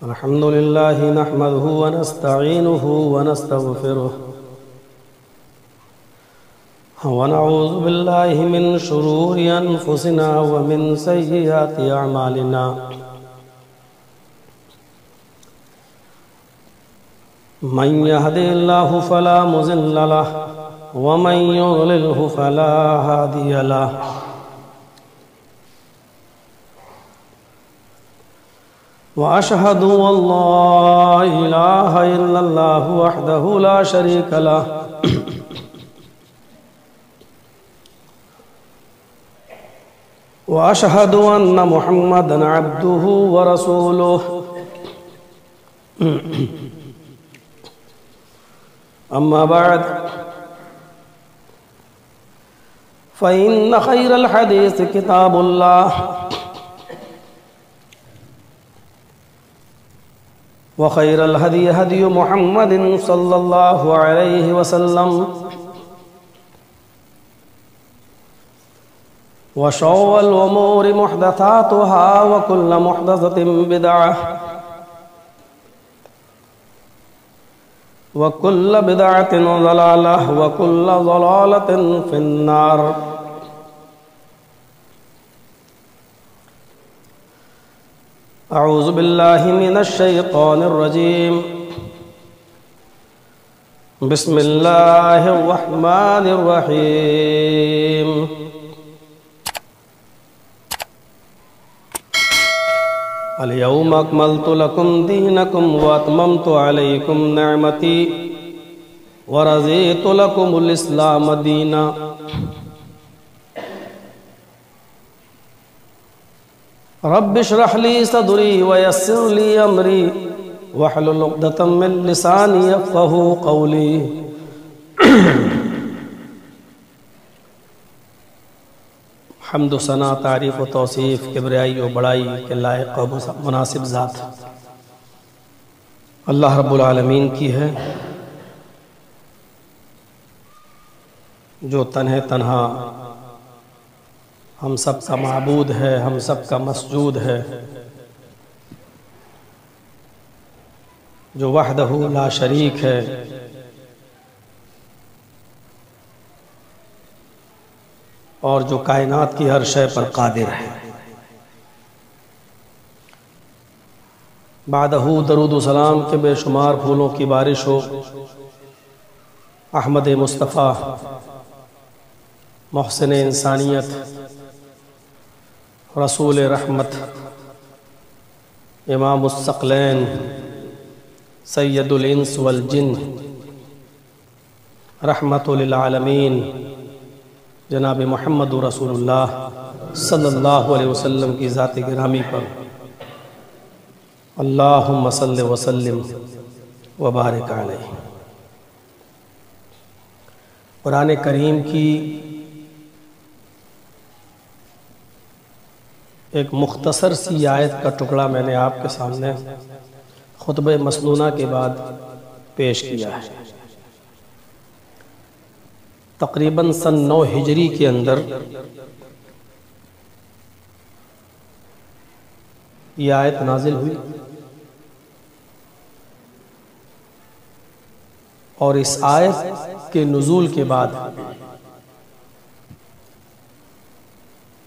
الحمد لله نحمده ونستعينه ونستغفره ونعوذ بالله من شرور أنفسنا ومن سيئات أعمالنا من يهده الله فلا مضل له ومن يضلله فلا هادي له وأشهد أن لا إله إلا الله وحده لا شريك له وأشهد أن محمدًا عبده ورسوله أما بعد فإن خير الحديث كتاب الله وخير الهدي هدي محمد صلى الله عليه وسلم وشر الأمور محدثاتها وكل محدثة بدعة وكل بدعة ضلالة وكل ضلالة في النار. أعوذ بالله من الشيطان الرجيم. بسم الله الرحمن الرحيم. اليوم أكملت لكم دينكم وأتممت عليكم نعمتي ورضيت لكم الإسلام دينا. رب اشرح لي صدري ويسر لي أمري واحلل عقدة من لساني يفقهوا قولي. حمد و ثنا تعریف و توصیف کبریائی و بڑائی کے لائق و مناسب ذات اللہ رب العالمین کی ہے، جو تنہا ہم سب کا معبود ہے، ہم سب کا مسجود ہے، جو وحدہ لا شریک ہے، اور جو کائنات کی ہر شے پر قادر ہے. بعدہ درود و سلام کے بے شمار پھولوں کی بارش ہو احمد مصطفیٰ، محسن انسانیت، رسول رحمت، امام الثقلین، سید الانس والجن، رحمت للعالمین، جناب محمد رسول اللہ صلی اللہ علیہ وسلم کی ذات گرامی پر اللہم صلی وسلم وبارک علیہ. قرآن کریم کی ایک مختصر سی آیت کا ٹکڑا میں نے آپ کے سامنے خطبہ مسنونہ کے بعد پیش کیا ہے. تقریباً سن 9 ہجری کے اندر یہ آیت نازل ہوئی، اور اس آیت کے نزول کے بعد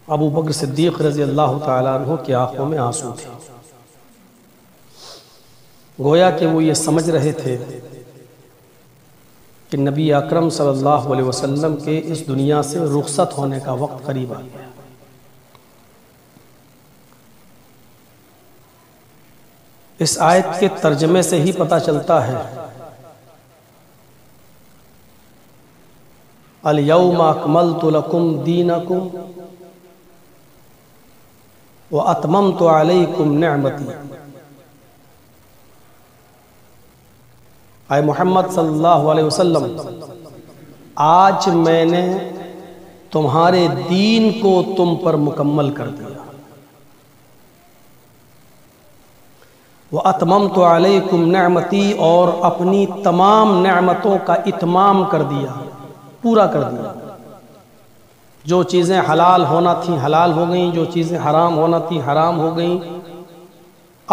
ابو بکر صدیق رضی اللہ تعالیٰ عنہ کی آنکھوں میں آنسو تھے. گویا کہ وہ یہ سمجھ رہے تھے کہ نبی اکرم صلی اللہ علیہ وسلم کے اس دنیا سے رخصت ہونے کا وقت قریب آ گیا. اس آیت کے ترجمے سے ہی پتہ چلتا ہے الیوم اکملت لکم دینکم واتممت علیکم نعمتی. اے محمد صلی اللہ علیہ وسلم، آج میں نے تمہارے دین کو تم پر مکمل کر دیا. وَأَتْمَمْتُ عَلَيْكُمْ نِعْمَتِي، اور اپنی تمام نعمتوں کا اتمام کر دیا، پورا کر دیا. جو چیزیں حلال ہونا تھیں حلال ہو گئیں، جو چیزیں حرام ہونا تھیں حرام ہو گئیں.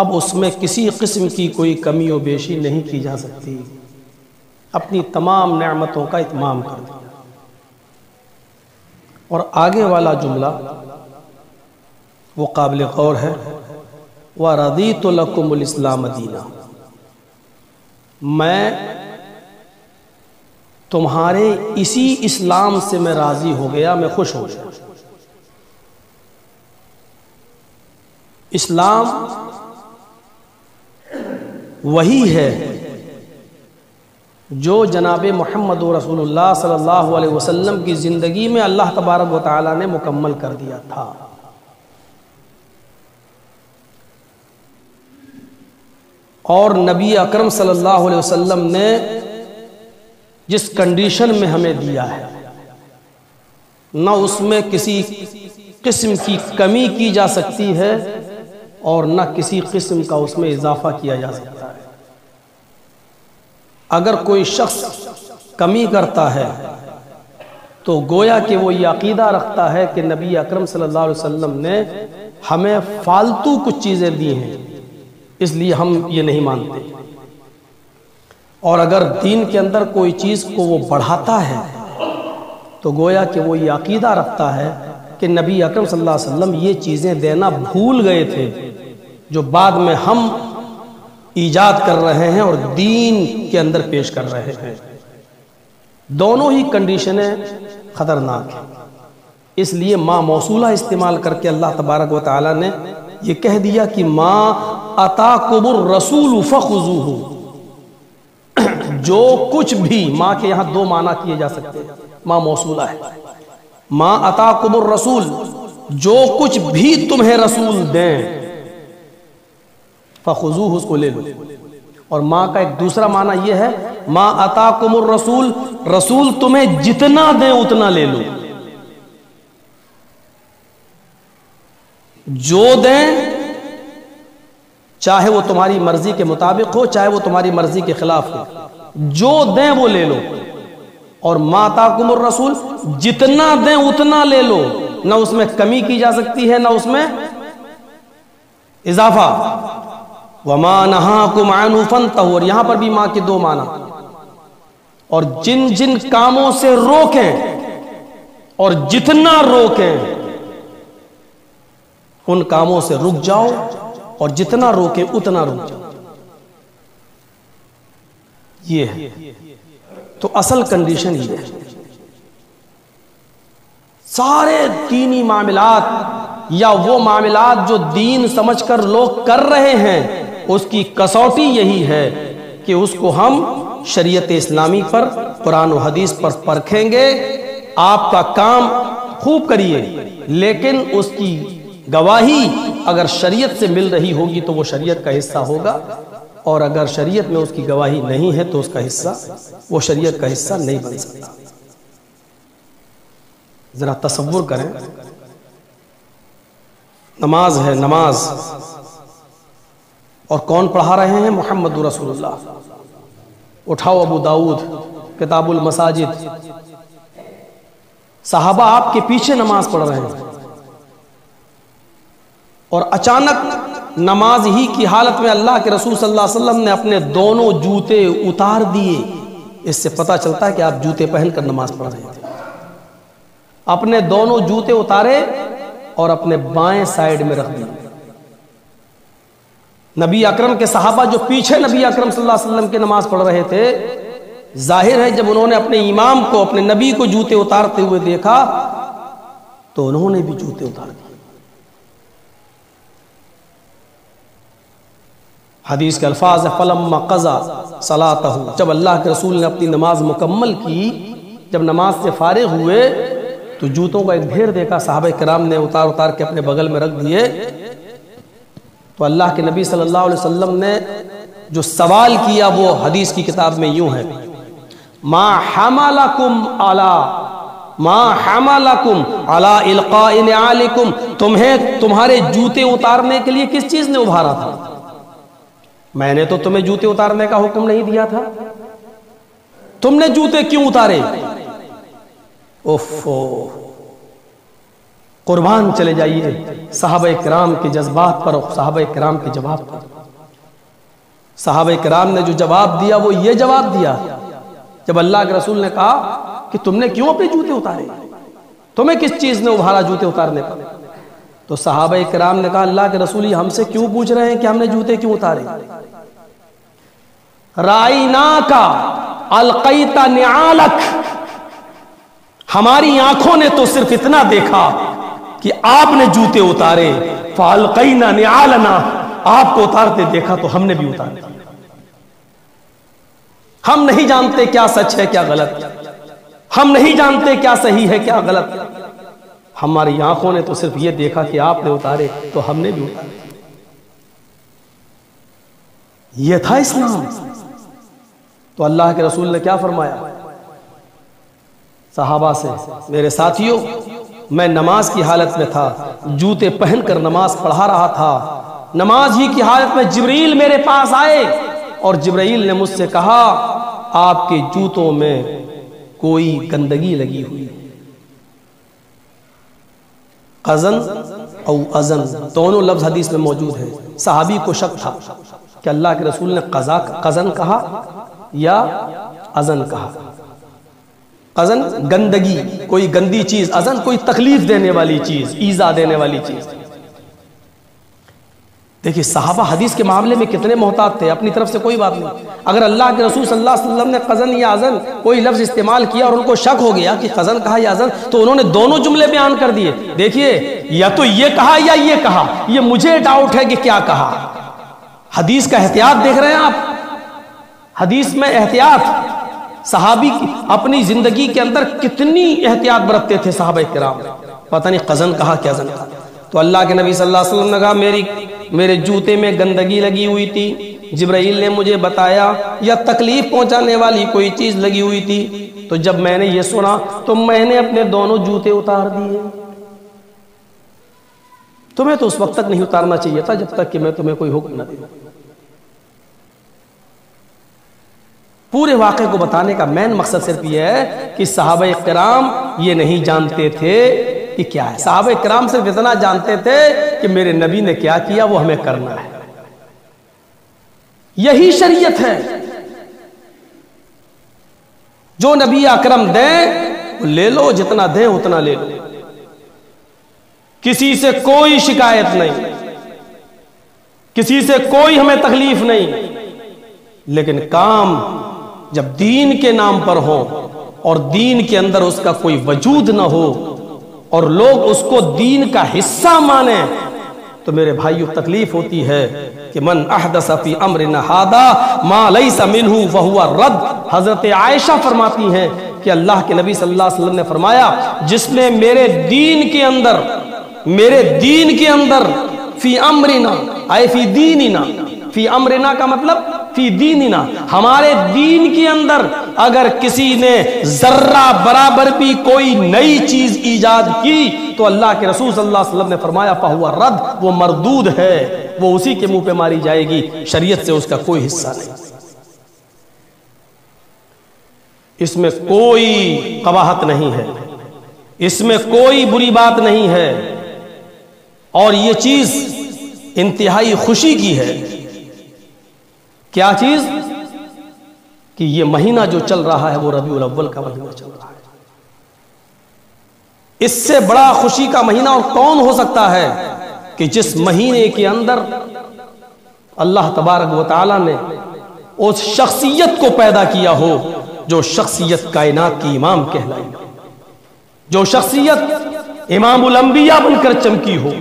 اب اس میں کسی قسم کی کوئی کمی و بیشی نہیں کی جا سکتی، اپنی تمام نعمتوں کا اتمام کر دیا۔ اور آگے والا جملہ وہ قابل غور ہے، وَرَضِيتُ لَكُمُ الْإِسْلَامَ دِينًا، میں تمہارے اسی اسلام سے میں راضی ہو گیا، میں خوش ہو گیا۔ اسلام وہی ہے جو جناب محمد رسول اللہ صلی اللہ علیہ وسلم کی زندگی میں اللہ تبارک و تعالی نے مکمل کر دیا تھا۔ اور نبی اکرم صلی اللہ علیہ وسلم نے جس کنڈیشن میں ہمیں دیا ہے، نہ اس میں کسی قسم کی کمی کی جا سکتی ہے اور نہ کسی قسم کا اس میں اضافہ کیا جا سکتا ہے۔ اگر کوئی شخص کمی کرتا ہے تو گویا کہ وہ یہ عقیدہ رکھتا ہے کہ نبی اکرم صلی اللہ علیہ وسلم نے ہمیں فالتو کچھ چیزیں دی ہیں، اس لیے ہم یہ نہیں مانتے۔ اور اگر دین کے اندر کوئی چیز کو وہ بڑھاتا ہے تو گویا کہ وہ یہ عقیدہ رکھتا ہے کہ نبی اکرم صلی اللہ علیہ وسلم یہ چیزیں دینا بھول گئے تھے جو بعد میں ہم ایجاد کر رہے ہیں اور دین کے اندر پیش کر رہے ہیں۔ دونوں ہی کنڈیشنیں خطرناک ہیں، اس لیے ما موصولہ استعمال کر کے اللہ تبارک و تعالی نے یہ کہہ دیا کہ ما اتاکم الرسول فخذوہ، جو کچھ بھی، ماں کے یہاں دو معنی کیے جا سکتے ہیں، ماں موصولہ ہے۔ ما اتاکم الرسول، جو کچھ بھی تمہیں رسول دیں، فخذوہ، اس کو لے لو۔ اور ماں کا ایک دوسرا معنی یہ ہے، ما اتاکم الرسول، رسول تمہیں جتنا دیں اتنا لے لو، جو دیں چاہے وہ تمہاری مرضی کے مطابق ہو چاہے وہ تمہاری مرضی کے خلاف ہو، جو دیں وہ لے لو۔ اور ما اتاکم الرسول، جتنا دیں اتنا لے لو، نہ اس میں کمی کی جا سکتی ہے نہ اس میں اضافہ۔ وما نہاکم عنہ فانتہوا، اور یہاں پر بھی ماں کے دو معنی، اور جن جن کاموں سے روکیں اور جتنا روکیں ان کاموں سے رک جاؤ، اور جتنا روکیں اتنا رک جاؤ۔ یہ ہے تو اصل کنڈیشن یہ ہے۔ سارے دینی معاملات یا وہ معاملات جو دین سمجھ کر لوگ کر رہے ہیں، اس کی کسوٹی یہی ہے کہ اس کو ہم شریعت اسلامی پر، قرآن و حدیث پر پرکھیں گے۔ آپ کا کام خوب کریے، لیکن اس کی گواہی اگر شریعت سے مل رہی ہوگی تو وہ شریعت کا حصہ ہوگا، اور اگر شریعت میں اس کی گواہی نہیں ہے تو اس کا حصہ، وہ شریعت کا حصہ نہیں بن سکتا۔ ذرا تصور کریں، نماز ہے، نماز، اور کون پڑھا رہے ہیں؟ محمد رسول اللہ۔ اٹھاؤ ابو داؤد کتاب المساجد، صحابہ آپ کے پیچھے نماز پڑھ رہے ہیں، اور اچانک نماز ہی کی حالت میں اللہ کے رسول صلی اللہ علیہ وسلم نے اپنے دونوں جوتے اتار دیے۔ اس سے پتہ چلتا ہے کہ آپ جوتے پہن کر نماز پڑھ رہے تھے۔ اپنے دونوں جوتے اتارے اور اپنے بائیں سائیڈ میں رکھ دیے۔ نبی اکرم کے صحابہ جو پیچھے نبی اکرم صلی اللہ علیہ وسلم کے نماز پڑھ رہے تھے، ظاہر ہے جب انہوں نے اپنے امام کو، اپنے نبی کو جوتے اتارتے ہوئے دیکھا تو انہوں نے بھی جوتے اتار دیے۔ حدیث کے الفاظ ہیں، فَلَمَّا قَضَى صَلَاتَهُ، جب اللہ کے رسول نے اپنی نماز مکمل کی، جب نماز سے فارغ ہوئے تو جوتوں کا ایک ڈھیر دیکھا، صحابہ کرام نے اتار اتار کے اپنے بغل میں رکھ دیے۔ تو اللہ کے نبی صلی اللہ علیہ وسلم نے جو سوال کیا وہ حدیث کی کتاب میں یوں ہے، ما حملکم علی القاء نعالکم، تمہیں تمہارے جوتے اتارنے کے لیے کس چیز نے ابھارا تھا؟ میں نے تو تمہیں جوتے اتارنے کا حکم نہیں دیا تھا، تم نے جوتے کیوں اتارے؟ اوفو، قربان چلے جائیے صحابہ کرام کے جذبات پر اور صحابہ کرام کے جواب پر۔ صحابہ کرام نے جو جواب دیا وہ یہ جواب دیا، جب اللہ کے رسول نے کہا کہ تم نے کیوں اپنے جوتے اتارے، تمہیں کس چیز نے ابھارا جوتے اتارنے پر؟ تو صحابہ کرام نے کہا اللہ کے رسول ہم سے کیوں پوچھ رہے ہیں کہ ہم نے جوتے کیوں اتارے؟ رائناکا القیت نعالک، ہماری آنکھوں نے تو صرف اتنا دیکھا کہ آپ نے جوتے اتارے، فالقینا نعالنا، آپ کو اتارتے دیکھا تو ہم نے بھی اتارے۔ ہم نہیں جانتے کیا سچ ہے کیا غلط، ہم نہیں جانتے کیا صحیح ہے کیا غلط، ہماری آنکھوں نے تو صرف یہ دیکھا کہ آپ نے اتارے تو ہم نے بھی اتارے۔ یہ تھا اسلام۔ تو اللہ کے رسول نے کیا فرمایا صحابہ سے، میرے ساتھیوں میں نماز کی حالت میں تھا، جوتے پہن کر نماز پڑھا رہا تھا، نماز ہی کی حالت میں جبرائیل میرے پاس آئے اور جبرائیل نے مجھ سے کہا آپ کے جوتوں میں کوئی گندگی لگی ہوئی۔ قزن او ازن دونوں لفظ حدیث میں موجود ہے۔ صحابی کو شک تھا کہ اللہ کے رسول نے قزن کہا یا ازن کہا۔ قزن گندگی، کوئی گندی چیز، ازن کوئی تکلیف دینے والی چیز، ایذا دینے والی چیز۔ دیکھیے صحابہ حدیث کے معاملے میں کتنے محتاط تھے، اپنی طرف سے کوئی بات نہیں۔ اگر اللہ کے رسول صلی اللہ علیہ وسلم نے قزن یا ازن کوئی لفظ استعمال کیا اور ان کو شک ہو گیا کہ قزن کہا یا ازن، تو انہوں نے دونوں جملے بیان کر دیے۔ دیکھیے یا تو یہ کہا یا یہ کہا، یہ مجھے ڈاؤٹ ہے کہ کیا کہا۔ حدیث کا احتیاط دیکھ رہے ہیں آپ، حدیث میں احتیاط، صحابی اپنی زندگی کے اندر کتنی احتیاط برتتے تھے صحابہ کرام، پتہ نہیں قزن کہا کیا ازن کہا۔ تو اللہ کے نبی صلی اللہ علیہ وسلم نے کہا میرے جوتے میں گندگی لگی ہوئی تھی، جبرائیل نے مجھے بتایا، یا تکلیف پہنچانے والی کوئی چیز لگی ہوئی تھی۔ تو جب میں نے یہ سنا تو میں نے اپنے دونوں جوتے اتار دیے۔ تمہیں تو اس وقت تک نہیں اتارنا چاہیے تھا جب تک کہ میں تمہیں کوئی حکم نہ دوں۔ پورے واقعے کو بتانے کا مین مقصد صرف یہ ہے کہ صحابہ کرام یہ نہیں جانتے تھے کہ کیا ہے۔ صحابہ کرام صرف اتنا جانتے تھے کہ میرے نبی نے کیا کیا وہ ہمیں کرنا ہے، یہی شریعت ہے۔ جو نبی اکرم دیں لے لو، جتنا دیں اتنا لے لو، کسی سے کوئی شکایت نہیں، کسی سے کوئی ہمیں تکلیف نہیں۔ لیکن کام جب دین کے نام پر ہو اور دین کے اندر اس کا کوئی وجود نہ ہو اور لوگ اس کو دین کا حصہ مانیں تو میرے بھائیو تکلیف ہوتی ہے کہ من احدث فی امرنا ھذا ما لیس منہ فہو رد۔ حضرت عائشہ فرماتی ہیں کہ اللہ کے نبی صلی اللہ علیہ وسلم نے فرمایا جس نے میرے دین کے اندر فی امرنا اے فی دیننا، فی امرنا کا مطلب فی دیننا، ہمارے دین کے اندر اگر کسی نے ذرہ برابر بھی کوئی نئی چیز ایجاد کی تو اللہ کے رسول صلی اللہ علیہ وسلم نے فرمایا فہو رد، وہ مردود ہے، وہ اسی کے منہ پہ ماری جائے گی، شریعت سے اس کا کوئی حصہ نہیں۔ اس میں کوئی قباحت نہیں ہے، اس میں کوئی بری بات نہیں ہے، اور یہ چیز انتہائی خوشی کی ہے۔ کیا چیز؟ کہ یہ مہینہ جو چل رہا ہے وہ ربیع الاول کا مہینہ چل رہا ہے۔ اس سے بڑا خوشی کا مہینہ اور کون ہو سکتا ہے کہ جس مہینے کے اندر اللہ تبارک و تعالی نے اس شخصیت کو پیدا کیا ہو جو شخصیت کائنات کی امام کہلائی، جو شخصیت امام الانبیاء بن کر چمکی ہو۔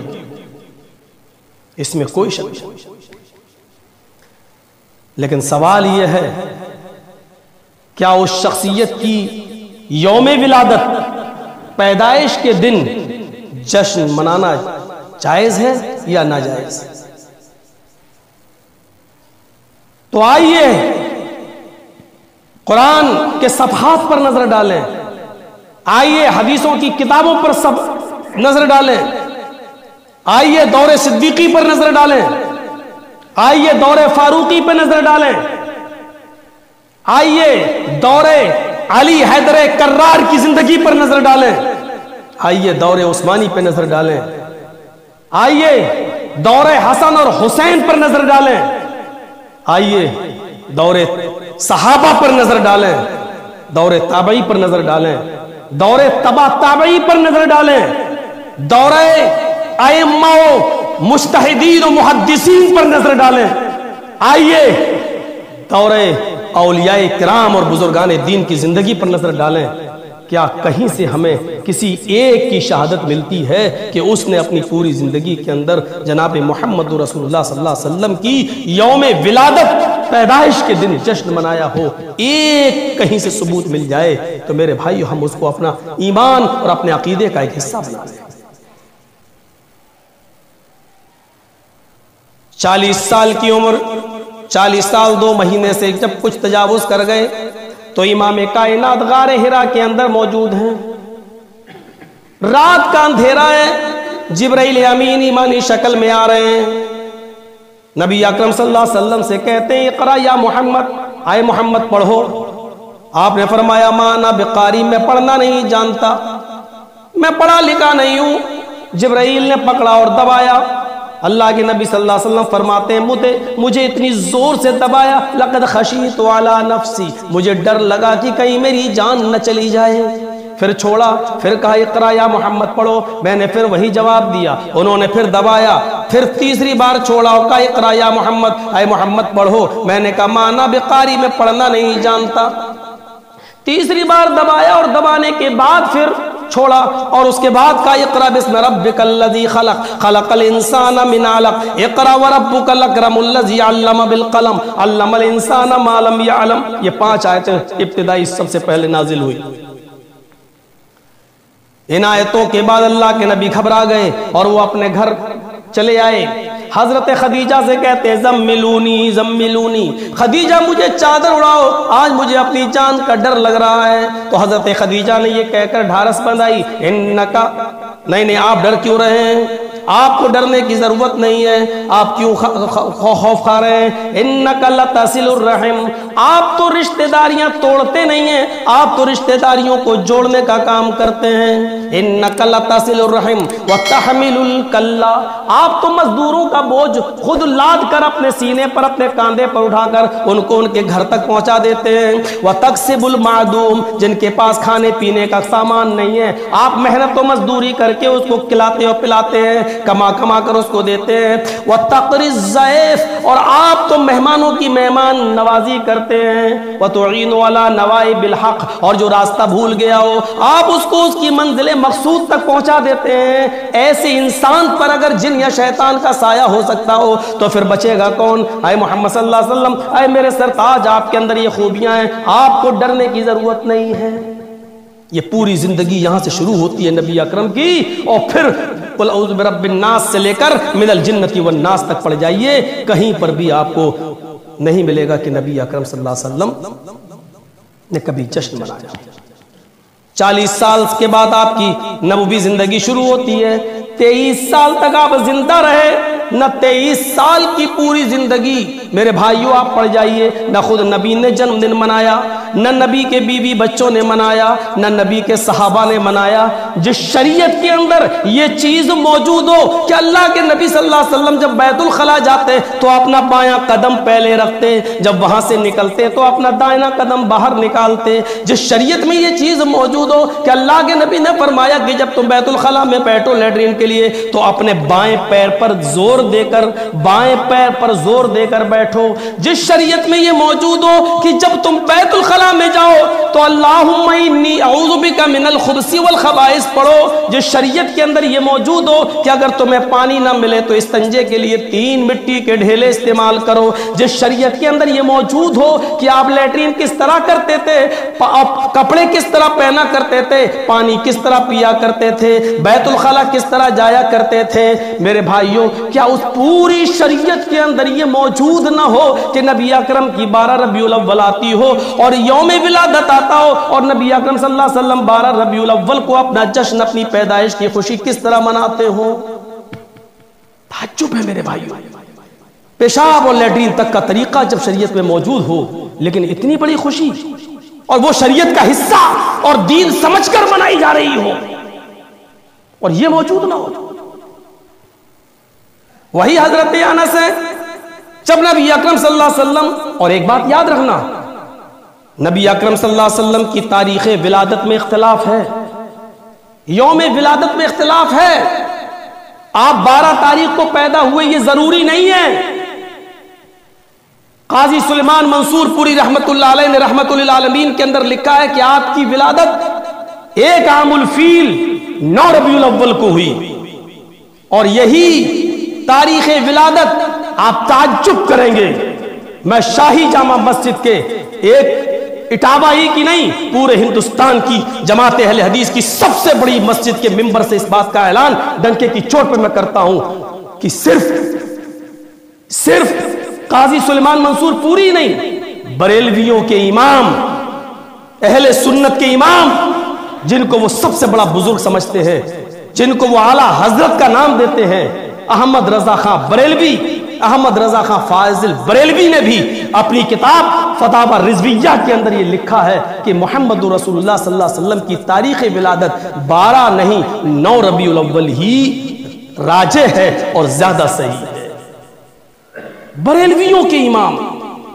اس میں کوئی شک نہیں۔ لیکن سوال یہ ہے کیا اس شخصیت کی یوم ولادت، پیدائش کے دن جشن منانا جائز ہے یا ناجائز؟ تو آئیے قرآن کے صفحات پر نظر ڈالیں، آئیے حدیثوں کی کتابوں پر سب نظر ڈالیں، آئیے دور صدیقی پر نظر ڈالیں، آئیے دور فاروقی پر نظر ڈالیں، آئیے دور علی حیدر کرار کی زندگی پر نظر ڈالیں، آئیے دور عثمانی پہ نظر ڈالیں، آئیے دور حسن اور حسین پر نظر ڈالیں، آئیے دور صحابہ پر نظر ڈالیں، دور تابعی پر نظر ڈالیں، دور تبع تابعی پر نظر ڈالیں، دور ائمہ و مجتہدین و محدثین پر نظر ڈالیں، آئیے دور اولیاء کرام اور بزرگان دین کی زندگی پر نظر ڈالیں۔ کیا کہیں سے ہمیں کسی ایک کی شہادت ملتی ہے کہ اس نے اپنی پوری زندگی کے اندر جناب محمد رسول اللہ صلی اللہ علیہ وسلم کی یوم ولادت پیدائش کے دن جشن منایا ہو؟ ایک کہیں سے ثبوت مل جائے تو میرے بھائیو ہم اس کو اپنا ایمان اور اپنے عقیدے کا ایک حصہ بنا لیں۔ 40 سال کی عمر، 40 سال 2 مہینے سے جب کچھ تجاوز کر گئے تو امام کائنات غار حرا کے اندر موجود ہیں، رات کا اندھیرا ہے، جبرائیل امین ایمانی شکل میں آ رہے ہیں، نبی اکرم صلی اللہ علیہ وسلم سے کہتے ہیں اقرا یا محمد، آئے محمد پڑھو۔ آپ نے فرمایا ما انا بقاری، میں پڑھنا نہیں جانتا، میں پڑھا لکھا نہیں ہوں۔ جبرائیل نے پکڑا اور دبایا، اللہ کے نبی صلی اللہ علیہ وسلم فرماتے ہیں مجھے اتنی زور سے دبایا لقد خشیت علی نفسی، مجھے ڈر لگا کہ کہیں میری جان نہ چلی جائے۔ پھر چھوڑا، پھر کہا اقرا یا محمد پڑھو، میں نے پھر وہی جواب دیا، انہوں نے پھر دبایا، پھر تیسری بار چھوڑا اور کہا اقرا یا محمد، اے محمد پڑھو، میں نے کہا ما انا بقاری، میں پڑھنا نہیں جانتا۔ تیسری بار دبایا اور دبانے کے بعد پھر چھوڑا اور اس کے بعد کہا اقرا بسم ربک الذی خلق خلق الانسان من علق اقرا وربک الاکرم الذی علم بالقلم علم الانسان ما لم یعلم۔ یہ 5 آیتیں ابتدائی سب سے پہلے نازل ہوئی۔ ان آیتوں کے بعد اللہ کے نبی گھبرا گئے اور وہ اپنے گھر چلے آئے۔ حضرت خدیجہ سے کہتے ہیں زملونی زملونی، خدیجہ مجھے چادر اڑاؤ، آج مجھے اپنی جان کا ڈر لگ رہا ہے۔ تو حضرت خدیجہ نے یہ کہہ کر ڈھارس بندھائی انکا، نہیں آپ ڈر کیوں رہے ہیں، آپ کو ڈرنے کی ضرورت نہیں ہے، آپ کیوں خوف کھا رہے ہیں؟ انکا لتصل الرحم، آپ تو رشتہ داریاں توڑتے نہیں ہیں، آپ تو رشتہ داریوں کو جوڑنے کا کام کرتے ہیں۔ انکا لتصل الرحم وتحمل الکلا، آپ تو مزدوروں کا بوجھ خود لاد کر اپنے سینے پر اپنے کاندھے پر اٹھا کر ان کو ان کے گھر تک پہنچا دیتے ہیں۔ وتکسب المعدوم، جن کے پاس کھانے پینے کا سامان نہیں ہے آپ محنت و مزدوری کر کے اس کو کھلاتے اور پلاتے ہیں، کما کما کر اس کو دیتے ہیں۔ وتقری الضیف، اور آپ تو مہمانوں کی مہمان نوازی کرتے ہیں۔ وتعین علی نوائب الحق، اور جو راستہ بھول گیا ہو آپ اس کو اس کی منزل مقصود تک پہنچا دیتے ہیں۔ ایسے انسان پر اگر جن یا شیطان کا سایہ ہو سکتا ہو تو پھر بچے گا کون؟ اے محمد صلی اللہ علیہ وسلم، اے میرے سرتاج، آپ کے اندر یہ خوبیاں ہیں، آپ کو ڈرنے کی ضرورت نہیں ہے۔ یہ پوری زندگی یہاں سے شروع ہوتی ہے نبی اکرم کی، اور پھر قل اعوذ برب الناس سے لے کر من الجنۃ والناس تک پڑھ جائیے، کہیں پر بھی آپ کو نہیں ملے گا کہ نبی اکرم صلی اللہ علیہ وسلم نے کبھی جشن منایا۔ 40 سال کے بعد آپ کی نبوی زندگی شروع ہوتی ہے، 23 سال تک آپ زندہ رہے، نہ 23 سال کی پوری زندگی میرے بھائیوں آپ پڑھ جائیے، نہ خود نبی نے جنم دن منایا، نہ نبی کے بیوی بچوں نے منایا، نہ نبی کے صحابہ نے منایا۔ جس شریعت کے اندر یہ چیز موجود ہو کہ اللہ کے نبی صلی اللہ علیہ وسلم جب بیت الخلا جاتے تو اپنا بایاں قدم پہلے رکھتے، جب وہاں سے نکلتے تو اپنا دائنا قدم باہر نکالتے۔ جس شریعت میں یہ چیز موجود ہو کہ اللہ کے نبی نے فرمایا کہ جب تم بیت الخلا میں بیٹھو لیٹرین کے لیے تو اپنے بائیں پیر پر زور دے کر، بائیں پیر پر زور دے کر بیٹھو۔ جس شریعت میں یہ موجود ہو کہ جب تم بیت الخلا میں جاؤ تو اللہم انی اعوذ بک من الخبث والخبائث پڑھو۔ جس شریعت کے اندر یہ موجود ہو کہ اگر تمہیں پانی نہ ملے تو استنجے کے لیے 3 مٹی کے ڈھیلے استعمال کرو۔ جس شریعت کے اندر یہ موجود ہو کہ آپ لیٹرین کس طرح کرتے تھے، کپڑے کس طرح پہنا کرتے تھے، پانی کس طرح پیا کرتے تھے، بیت الخلا کس طرح جایا کرتے تھے، میرے بھائیوں کیا اس پوری شریعت کے اندر یہ موجود نہ ہو کہ نبی اکرم کی 12 ربیع الاول آتی ہو اور یوم ولادت آتا ہو اور نبی اکرم صلی اللہ علیہ وسلم 12 ربیع الاول کو اپنا جشن، اپنی پیدائش کی خوشی کس طرح مناتے ہو؟ تعجب ہے میرے بھائیوں، پیشاب اور لیٹرین تک کا طریقہ جب شریعت میں موجود ہو، لیکن اتنی بڑی خوشی اور وہ شریعت کا حصہ اور دین سمجھ کر منائی جا رہی ہو۔ اور یہ موجود نہ ہو. وہی حضرت انس ہے جب نبی اکرم صلی اللہ علیہ وسلم، اور ایک بات یاد رکھنا، نبی اکرم صلی اللہ علیہ وسلم کی تاریخ ولادت میں اختلاف ہے، یوم ولادت میں اختلاف ہے. آپ 12 تاریخ کو پیدا ہوئے یہ ضروری نہیں ہے. قاضی سلیمان منصور پوری رحمت اللہ علیہ نے رحمت للعالمین کے اندر لکھا ہے کہ آپ کی ولادت 1 عام الفیل 9 ربیع الاول کو ہوئی، اور یہی تاریخ ولادت آپ تعجب کریں گے، میں شاہی جامع مسجد کے ایک اٹاوا ہی کی نہیں، پورے ہندوستان کی جماعت اہل حدیث کی سب سے بڑی مسجد کے ممبر سے اس بات کا اعلان ڈنکے کی چوٹ پہ میں کرتا ہوں کہ صرف قاضی سلیمان منصور پوری نہیں، بریلویوں کے امام، اہل سنت کے امام، جن کو وہ سب سے بڑا بزرگ سمجھتے ہیں، جن کو وہ اعلیٰ حضرت کا نام دیتے ہیں، احمد رضا خان بریلوی، احمد رضا خان فاضل بریلوی نے بھی اپنی کتاب فتاوی رضویہ کے اندر یہ لکھا ہے کہ محمد رسول اللہ صلی اللہ علیہ وسلم کی تاریخ ولادت 12 نہیں 9 ربیع الاول ہی راجح ہے اور زیادہ صحیح ہے. بریلویوں کے امام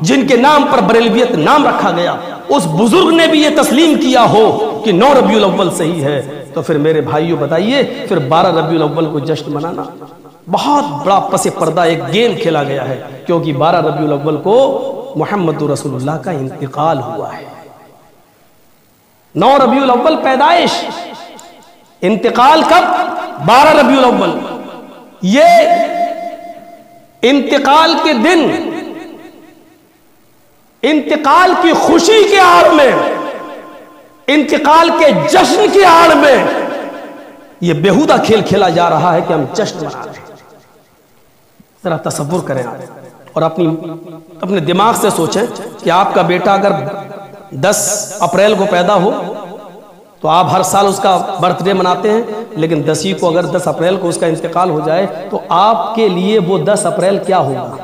جن کے نام پر بریلویت نام رکھا گیا، اس بزرگ نے بھی یہ تسلیم کیا ہو کہ 9 ربیع الاول صحیح ہے، تو پھر میرے بھائیوں بتائیے پھر 12 ربیع الاول کو جشن منانا بہت بڑا پس پردہ ایک گیم کھیلا گیا ہے، کیونکہ 12 ربیع الاول کو محمد رسول اللہ کا انتقال ہوا ہے. 9 ربیع الاول پیدائش، انتقال کب؟ 12 ربیع الاول. یہ انتقال کے دن، انتقال کی خوشی کے آڑ میں، انتقال کے جشن کی آڑ میں یہ بیہودہ کھیل کھیلا جا رہا ہے کہ ہم جشن منا رہے ہیں. ذرا تصور کریں اور اپنے دماغ سے سوچیں کہ آپ کا بیٹا اگر 10 اپریل کو پیدا ہو تو آپ ہر سال اس کا برتھ ڈے مناتے ہیں، لیکن 10 کو اگر 10 اپریل کو اس کا انتقال ہو جائے تو آپ کے لیے وہ 10 اپریل کیا ہوگا؟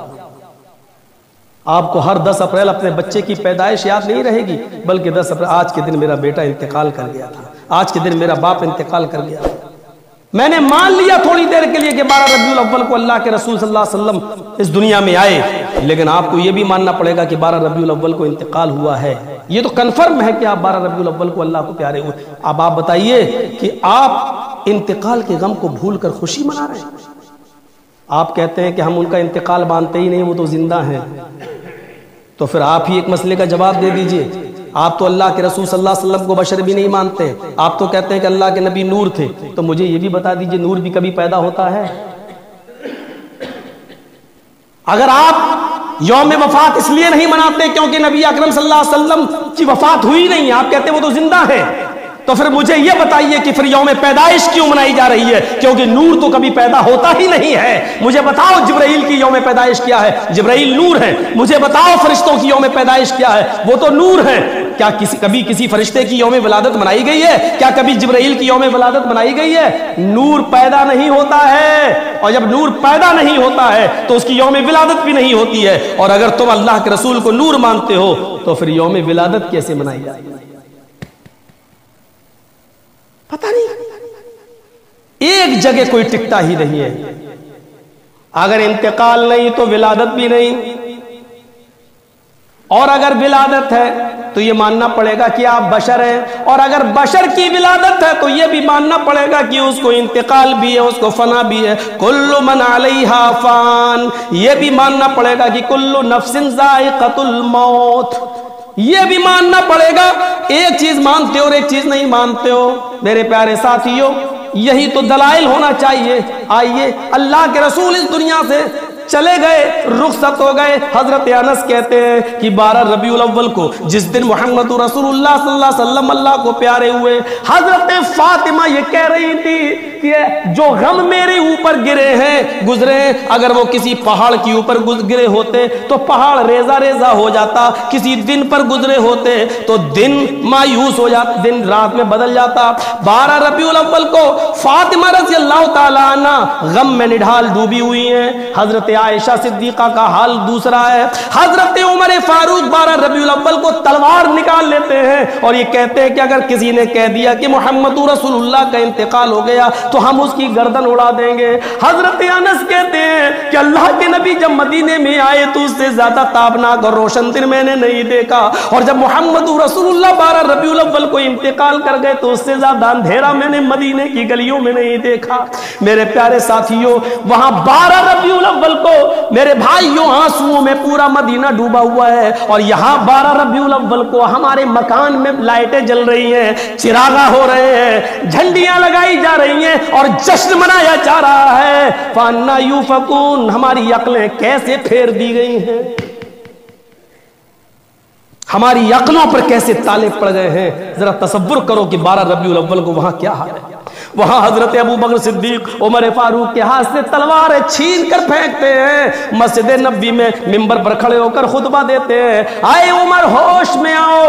آپ کو ہر 10 اپریل اپنے بچے کی پیدائش یاد نہیں رہے گی، بلکہ 10 اپریل آج کے دن میرا بیٹا انتقال کر گیا تھا، آج کے دن میرا باپ انتقال کر گیا. میں نے مان لیا تھوڑی دیر کے لیے کہ 12 ربیع الاول کو اللہ کے رسول صلی اللہ علیہ وسلم اس دنیا میں آئے، لیکن آپ کو یہ بھی ماننا پڑے گا کہ 12 ربیع الاول کو انتقال ہوا ہے. یہ تو کنفرم ہے کہ آپ 12 ربیع الاول کو اللہ کو پیارے ہوئے. اب آپ بتائیے کہ آپ انتقال کے غم کو بھول کر خوشی منا رہے ہیں. آپ کہتے ہیں کہ ہم ان کا انتقال مانتے ہی نہیں، وہ تو زندہ ہیں. تو پھر آپ ہی ایک مسئلے کا جواب دے دیجئے. آپ تو اللہ کے رسول صلی اللہ علیہ وسلم کو بشر بھی نہیں مانتے، آپ تو کہتے ہیں کہ اللہ کے نبی نور تھے، تو مجھے یہ بھی بتا دیجئے نور بھی کبھی پیدا ہوتا ہے؟ اگر آپ یوم وفات اس لیے نہیں مناتے کیونکہ نبی اکرم صلی اللہ علیہ وسلم کی وفات ہوئی نہیں، آپ کہتے ہیں وہ تو زندہ ہے، تو پھر مجھے یہ بتائیے کہ پھر یوم پیدائش کیوں منائی جا رہی ہے؟ کیونکہ نور تو کبھی پیدا ہوتا ہی نہیں ہے. مجھے بتاؤ جبرائیل کی یوم پیدائش کیا ہے؟ جبرائیل نور ہے. مجھے بتاؤ فرشتوں کی یوم پیدائش کیا ہے؟ وہ تو نور ہے. کیا کبھی کسی فرشتے کی یوم ولادت منائی گئی ہے؟ کیا کبھی جبرائیل کی یوم ولادت منائی گئی ہے؟ نور پیدا نہیں ہوتا ہے، اور جب نور پیدا نہیں ہوتا ہے تو اس کی یوم ولادت بھی نہیں ہوتی ہے. اور اگر تم اللہ کے رسول کو نور مانتے ہو تو پھر یوم ولادت کیسے منائی جائے گی؟ پتہ نہیں، ایک جگہ کوئی ٹکتا ہی نہیں ہے. اگر انتقال نہیں تو ولادت بھی نہیں، اور اگر ولادت ہے تو یہ ماننا پڑے گا کہ آپ بشر ہیں، اور اگر بشر کی ولادت ہے تو یہ بھی ماننا پڑے گا کہ اس کو انتقال بھی ہے، اس کو فنا بھی ہے. کل من علیہا فان، یہ بھی ماننا پڑے گا کہ کل نفس ذائقۃ الموت. یہ بھی ماننا پڑے گا. ایک چیز مانتے ہو اور ایک چیز نہیں مانتے ہو. میرے پیارے ساتھیوں، یہی تو دلائل ہونا چاہیے. آئیے، اللہ کے رسول اس دنیا سے چلے گئے، رخصت ہو گئے. حضرت انس کہتے ہیں کہ 12 ربیع الاول کو جس دن محمد رسول اللہ صلی اللہ علیہ وسلم اللہ کو پیارے ہوئے، حضرت فاطمہ یہ کہہ رہی تھی کہ جو غم میرے اوپر گرے ہیں گزرے ہیں، اگر وہ کسی پہاڑ کے اوپر گرے ہوتے تو پہاڑ ریزہ ریزہ ہو جاتا، کسی دن پر گزرے ہوتے تو دن مایوس ہو جاتا، دن رات میں بدل جاتا. 12 ربیع الاول کو فاطمہ رضی اللہ تعالیٰ عنہ غم میں نڈھال ڈوبی ہوئی ہیں. حضرت عائشہ صدیقہ کا حال دوسرا ہے. حضرت عمر فاروق 12 ربیع الاول کو تلوار نکال لیتے ہیں اور یہ کہتے ہیں کہ اگر کسی نے کہہ دیا کہ محمد رسول اللہ کا انتقال ہو گیا تو ہم اس کی گردن اڑا دیں گے. حضرت انس کہتے ہیں کہ اللہ کے نبی جب مدینے میں آئے تو اس سے زیادہ تابناک اور روشن دن میں نے نہیں دیکھا، اور جب محمد رسول اللہ 12 ربیع الاول کو انتقال کر گئے تو اس سے زیادہ اندھیرا میں نے مدینے کی گلیوں میں نہیں دیکھا. میرے پیارے ساتھیوں، وہاں 12 ربیع الاول کو میرے بھائیوں آنسوؤں میں پورا مدینہ ڈوبا ہوا ہے، اور یہاں 12 ربیع الاول کو ہمارے مکان میں لائٹیں جل رہی ہیں، چراغاں ہو رہے ہیں، جھنڈیاں لگائی جا رہی ہیں اور جشن منایا جا رہا ہے. فَأَنَّا يُؤْفَكُونَ، ہماری عقلیں کیسے پھیر دی گئی ہیں، ہماری عقلوں پر کیسے تالے پڑ گئے ہیں. ذرا تصور کرو کہ 12 ربیع الاول کو وہاں کیا حال ہے. وہاں حضرت ابو بکر صدیق عمر فاروق کے ہاتھ سے تلواریں چھین کر پھینکتے ہیں، مسجد نبوی میں منبر پر کھڑے ہو کر خطبہ دیتے ہیں. آئے عمر ہوش میں آؤ،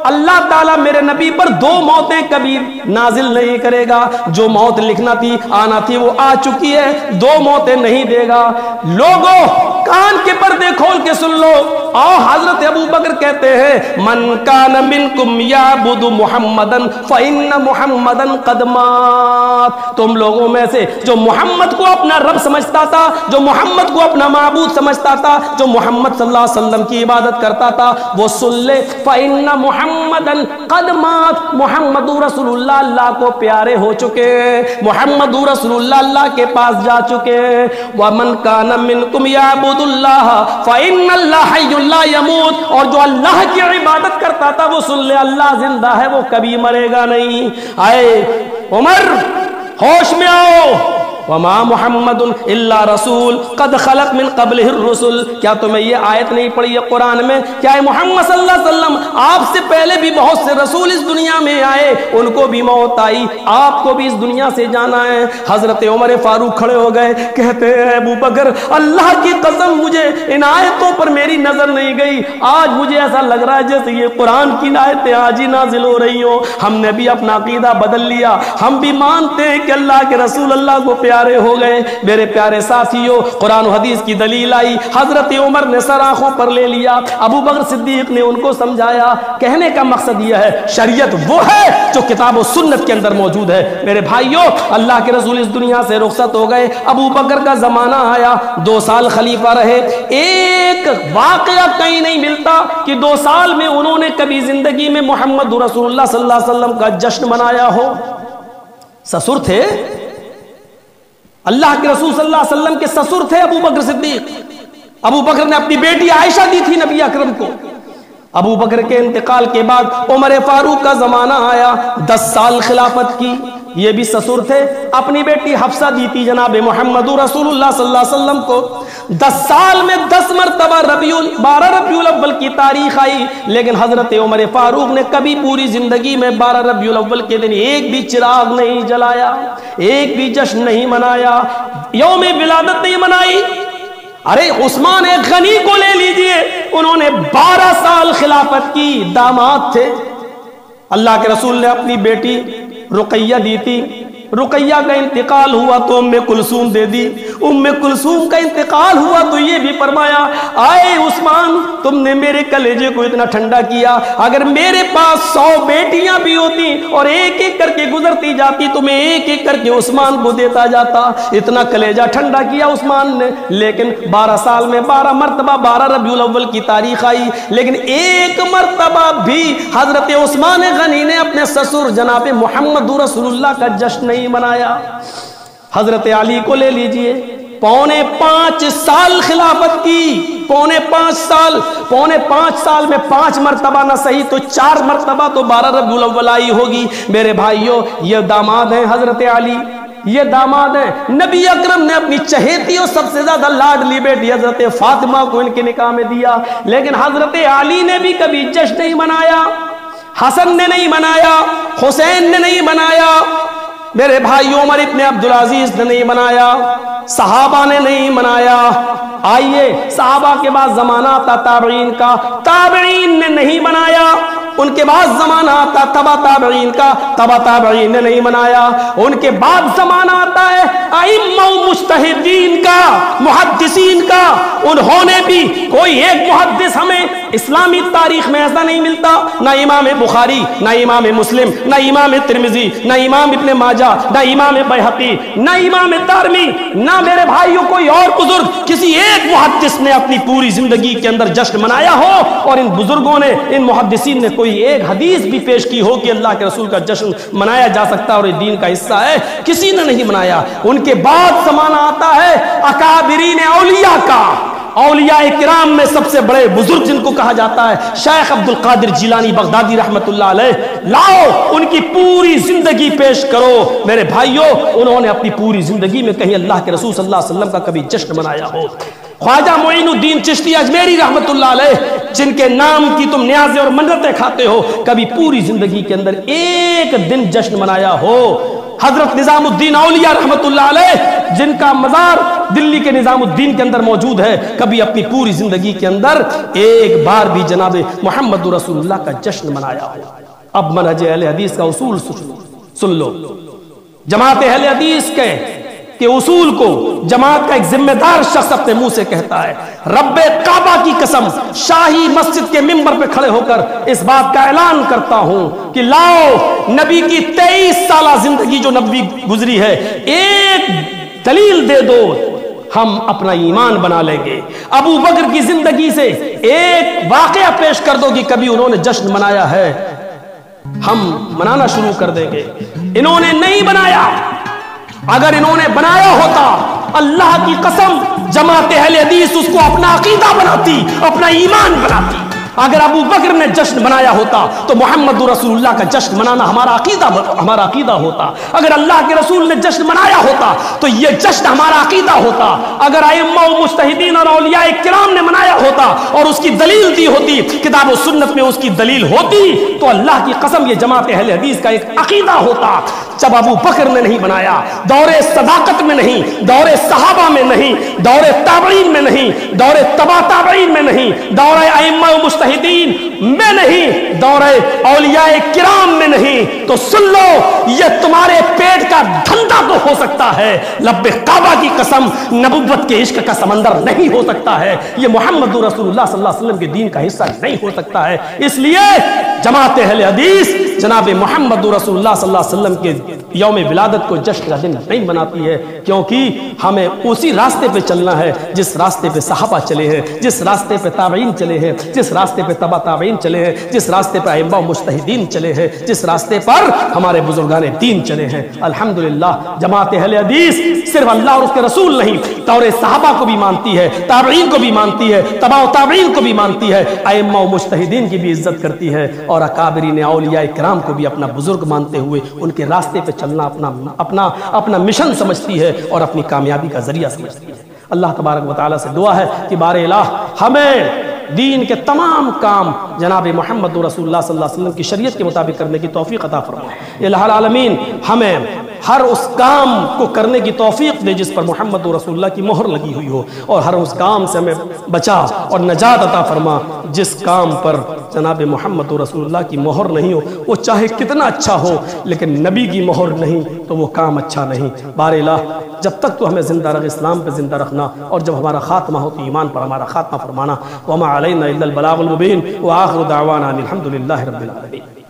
اللہ تعالیٰ میرے نبی پر 2 موتیں کبھی نازل نہیں کرے گا. جو موت لکھنا تھی آنا تھی وہ آ چکی ہے، 2 موتیں نہیں دے گا. لوگوں کان کے پردے کھول کے سن لو. اور حضرت ابو بکر کہتے ہیں من کان منکم یعبد محمدن فإن محمدن قد مات. تم لوگوں میں سے جو محمد کو اپنا رب سمجھتا تھا، جو محمد کو اپنا معبود سمجھتا تھا، جو محمد صلی اللہ علیہ وسلم کی عبادت کرتا تھا، وہ سن لے فإن محمدن قد مات. محمد رسول اللہ اللہ کو پیارے ہو چکے ہیں، محمد رسول اللہ اللہ کے پاس جا چکے ہیں. ومن کان منکم یعبد اللہ فإن اللہ حی لا یموت. اور جو اللہ کی عبادت کرتا تھا وہ سن لے اللہ زندہ ہے، وہ کبھی مرے گا نہیں. آئے عمر ہوش میں آؤ. وما محمد الا رسول قد خلق من قبلہ الرسل. کیا تمہیں یہ آیت نہیں پڑھی ہے قرآن میں؟ کیا ہے محمد صلی اللہ علیہ وسلم آپ سے پہلے بھی بہت سے رسول اس دنیا میں آئے، ان کو بھی موت آئی، آپ کو بھی اس دنیا سے جانا ہے. حضرت عمر فاروق کھڑے ہو گئے، کہتے ہیں ابو بکر اللہ کی قسم مجھے ان آیتوں پر میری نظر نہیں گئی. آج مجھے ایسا لگ رہا ہے جیسے یہ قرآن کی آیتیں آج ہی نازل ہو رہی ہوں. ہم نے بھی اپنا عقیدہ بدل لیا، ہم بھی مانتے ہیں کہ اللہ کے رسول اللہ کو پیارے ہو گئے. میرے پیارے ساتھیوں، قرآن و حدیث کی دلیل آئی، حضرت عمر نے سر آنکھوں پر لے لیا، ابو بکر صدیق نے ان کو سمجھایا. کہنے کا مقصد یہ ہے شریعت وہ ہے جو کتاب و سنت کے اندر موجود ہے. میرے بھائیوں، اللہ کے رسول اس دنیا سے رخصت ہو گئے، ابو بکر کا زمانہ آیا، 2 سال خلیفہ رہے. ایک واقعہ کہیں نہیں ملتا کہ 2 سال میں انہوں نے کبھی زندگی میں محمد رسول اللہ صلی اللہ علیہ وسلم کا جشن منایا ہو. سسر تھے اللہ کے رسول صلی اللہ علیہ وسلم کے، سسر تھے ابو بکر صدیق. ابو بکر نے اپنی بیٹی عائشہ دی تھی نبی اکرم کو. ابو بکر کے انتقال کے بعد عمر فاروق کا زمانہ آیا، 10 سال خلافت کی. یہ بھی سسر تھے، اپنی بیٹی حفصہ دی تھی جناب محمد رسول اللہ صلی اللہ علیہ وسلم کو. 10 سال میں 10 مرتبہ 12 ربیع الاول کی تاریخ آئی، لیکن حضرت عمر فاروق نے کبھی پوری زندگی میں 12 ربیع الاول کے دن ایک بھی چراغ نہیں جلایا، ایک بھی جشن نہیں منایا، یوم ولادت نہیں منائی. ارے عثمان غنی کو لے لیجئے، انہوں نے 12 سال خلافت کی، داماد تھے. اللہ کے رسول نے اپنی بیٹی رقیہ دی تھی، رقیہ کا انتقال ہوا تو ام کلثوم دے دی. ام کلثوم کا انتقال ہوا تو یہ بھی فرمایا آئے عثمان تم نے میرے کلیجے کو اتنا ٹھنڈا کیا، اگر میرے پاس 100 بیٹیاں بھی ہوتی اور ایک ایک کر کے گزرتی جاتی تو میں ایک ایک کر کے عثمان کو دیتا جاتا. اتنا کلیجہ ٹھنڈا کیا عثمان نے. لیکن 12 سال میں 12 مرتبہ 12 ربیع الاول کی تاریخ آئی، لیکن ایک مرتبہ بھی حضرت عثمان غنی نے اپنے سسر جناب محمد رسول اللہ کا جشن نہیں منایا. حضرت علی کو لے لیجئے، 5.25 سال خلافت کی، 5.5 سال میں 5 مرتبہ نہ صحیح تو 4 مرتبہ تو 12 ربیع الاول آئی ہوگی. میرے بھائیوں، یہ داماد ہیں حضرت علی، یہ داماد ہیں. نبی اکرم نے اپنی چہیتی اور سب سے زیادہ لاڈلی بیٹی حضرت فاطمہ کو ان کے نکاح میں دیا، لیکن حضرت علی نے بھی کبھی جشن نہیں منایا، حسن نے نہیں منایا، حسین نے نہیں منایا، میرے بھائی عمر ابن عبدالعزیز نے نہیں منایا، صحابہ نے نہیں منایا. آئیے صحابہ کے بعد زمانہ تھا تابعین کا، تابعین نے نہیں منایا. ان کے بعد زمانہ آتا تبا تابعین کا، تبا تابعین نے نہیں منایا، ان کے بعد زمانہ آتا ہے ائمہ و مجتہدین کا، محدثین کا، انہوں نے بھی کوئی ایک محدث ہمیں اسلامی تاریخ میں ایسا نہیں ملتا، نہ امام بخاری، نہ امام مسلم، نہ امام ترمذی، نہ امام ابن ماجہ، نہ امام بیہقی، نہ امام دارمی، نہ میرے بھائیوں کوئی اور بزرگ، کسی ایک محدث نے اپنی پوری زندگی کے اندر جشن منایا ہو، اور ان بزرگوں نے، ان محدثین نے کوئی ایک حدیث بھی پیش کی ہو کہ اللہ کے رسول کا جشن منایا جا سکتا اور یہ دین کا حصہ ہے، کسی نے نہیں منایا۔ ان کے بعد زمانہ آتا ہے اکابرین اولیاء کا، اولیاء کرام میں سب سے بڑے بزرگ جن کو کہا جاتا ہے شیخ عبد القادر جیلانی بغدادی رحمت اللہ علیہ، لاؤ ان کی پوری زندگی پیش کرو میرے بھائیوں، انہوں نے اپنی پوری زندگی میں کہیں اللہ کے رسول صلی اللہ علیہ وسلم کا کبھی جشن منایا ہو۔ خواجہ معین الدین چشتی اجمیری رحمت اللہ علیہ، جن کے نام کی تم نیازیں اور منتیں کھاتے ہو، کبھی پوری زندگی کے اندر ایک دن جشن منایا ہو۔ حضرت نظام الدین اولیاء رحمت اللہ علیہ، جن کا مزار دلی کے نظام الدین کے اندر موجود ہے، کبھی اپنی پوری زندگی کے اندر ایک بار بھی جناب محمد رسول اللہ کا جشن منایا ہو۔ اب منہج اہل حدیث کا اصول سن لو، جماعت اہل حدیث کے اصول کو جماعت کا ایک ذمہ دار شخص اپنے منہ سے کہتا ہے، رب کعبہ کی قسم شاہی مسجد کے منبر پہ کھڑے ہو کر اس بات کا اعلان کرتا ہوں کہ لاؤ نبی کی 23 سالہ زندگی جو نبی گزری ہے، ایک دلیل دے دو، ہم اپنا ایمان بنا لیں گے۔ ابو بکر کی زندگی سے ایک واقعہ پیش کر دو کہ کبھی انہوں نے جشن منایا ہے، ہم منانا شروع کر دیں گے۔ انہوں نے نہیں بنایا، اگر انہوں نے بنایا ہوتا اللہ کی قسم جماعت اہل حدیث اس کو اپنا عقیدہ بناتی، اپنا ایمان بناتی۔ اگر ابو بکر نے جشن منایا ہوتا تو محمد رسول اللہ کا جشن منانا ہمارا عقیدہ ہوتا۔ اگر اللہ کے رسول نے جشن منایا ہوتا تو یہ جشن ہمارا عقیدہ ہوتا۔ اگر ائمہ و مجتہدین اور اولیاء کرام نے منایا ہوتا اور اس کی دلیل دی ہوتی، کتاب و سنت میں اس کی دلیل ہوتی، تو اللہ کی قسم یہ جماعت اہل حدیث کا ایک عقیدہ ہوتا۔ جب ابو بکر نے نہیں بنایا، دور صداقت میں نہیں، دور صحابہ میں نہیں، دور تابعین میں نہیں، دور تبع تابعین میں نہیں، دور ائمہ و مجتہدین میں نہیں، دور اولیاء کرام میں نہیں، تو سن لو یہ تمہارے پیٹ کا دھندا تو ہو سکتا ہے، لب کعبہ کی قسم نبوت کے عشق کا سمندر نہیں ہو سکتا ہے، یہ محمد رسول اللہ صلی اللہ علیہ وسلم کے دین کا حصہ نہیں ہو سکتا ہے۔ اس لیے جماعت اہل حدیث جناب محمد رسول اللہ صلی اللہ علیہ وسلم کے یوم ولادت کو جشن کا دن نہیں مناتی ہے، کیونکہ ہمیں اسی راستے پہ چلنا ہے جس راستے پہ صحابہ چلے ہیں، جس راستے پہ تابعین چلے ہیں، جس راستے پہ تبع تابعین چلے ہیں، جس راستے پہ ائمہ و مجتہدین چلے ہیں، جس راستے پر ہمارے بزرگان دین چلے ہیں۔ الحمدللہ جماعت اہل حدیث صرف اللہ اور اس کے رسول نہیں، دور صحابہ کو بھی مانتی ہے، تابعین کو بھی مانتی ہے، تبع تابعین کو بھی مانتی ہے، ائمہ و مجتہدین کی بھی عزت کرتی ہے، اور اکابرین اولیاء کرام کو بھی اپنا بزرگ مانتے ہوئے ان کے راستے پہ چلنا اپنا مشن سمجھتی ہے اور اپنی کامیابی کا ذریعہ سمجھتی ہے۔ اللہ تبارک و تعالیٰ سے دعا ہے کہ بار الہ ہمیں دین کے تمام کام جناب محمد رسول اللہ صلی اللہ علیہ وسلم کی شریعت کے مطابق کرنے کی توفیق عطا فرمائے۔ الہ العالمین ہمیں ہر اس کام کو کرنے کی توفیق دے جس پر محمد رسول اللہ کی مہر لگی ہوئی ہو، اور ہر اس کام سے ہمیں بچا اور نجات عطا فرما جس کام پر جناب محمد رسول اللہ کی مہر نہیں ہو، وہ چاہے کتنا اچھا ہو لیکن نبی کی مہر نہیں تو وہ کام اچھا نہیں۔ بار الہ جب تک تو ہمیں زندہ رکھ، اسلام پہ زندہ رکھنا، اور جب ہمارا خاتمہ ہو تو ایمان پر ہمارا خاتمہ فرمانا۔ وما علینا الا البلاغ المبین، وآخر دعوانا الحمدللہ رب العالمین۔